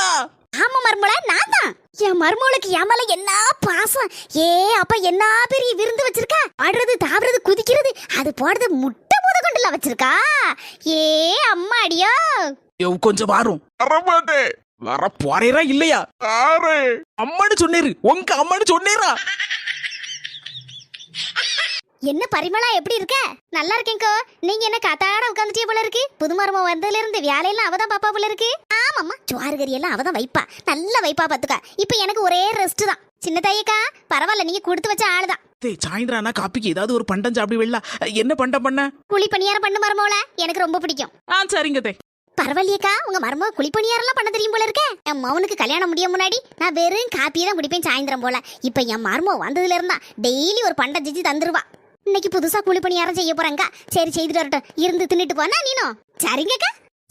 நீங்களா? ஆமா மருமோள, நான் தான். என் மருமோளுக்கு என் மேல என்ன பாசம். ஏ அப்ப என்ன பெரிய விருந்து வச்சிருக்கா. ஆடுறது தாவறது குதிக்கிறது அது போடுறது முட்டை முத கொண்டுல வச்சிருக்கா. ஏ அம்மா அடியோ. கொஞ்சம் வாரும். வரமாட்டே. வர போறேரா இல்லையா? அம்மானு சொன்னேரு. உங்க அம்மானு சொன்னேரா? என்ன பரிமளா, எப்படி இருக்க? நல்லா இருக்கேன்க்கோ. நீங்க என்ன காத்தாட உட்காந்துட்டே போல இருக்கு. புது மருமம் வந்ததுல இருந்து வேலையெல்லாம் அவதான் பாப்பா போல இருக்கு. ஆமாம்மா, சோறு கறி எல்லாம் அவதான் வைப்பா. நல்ல வைப்பா பாத்துக்கா. இப்ப எனக்கு ஒரே ரெஸ்ட் தான். சின்ன தாயக்கா பரவாயில்ல, நீங்க கொடுத்து வச்ச ஆளுதான். சாயந்தரானா காப்பிக்கு ஏதாவது ஒரு பண்டம் சாப்பிடி வெள்ளா. என்ன பண்டம் பண்ண? குழி பணியாரம் பண்ணு மருமோள, எனக்கு ரொம்ப பிடிக்கும். சரிங்க தே. பரவாயில்லையக்கா, உங்க மருமக குழிப்பணியாரெல்லாம் பண்ண தெரியும் போல இருக்கே. என் மவனுக்கு கல்யாணம் முடிய முன்னாடி நான் வெறும் காப்பியை தான் குடிப்பேன் சாயந்தரம் போல. இப்ப என் மருமக வந்ததுல இருந்தா டெய்லி ஒரு பண்டம் செஞ்சு தந்துருவா. இன்னைக்கு புதுசா குழிப்பணியாரம் செய்ய போறாங்க. சரி செய்துட்டு வரட்டும், இருந்து தின்னுட்டு போனா நீனும். சரிங்கக்கா.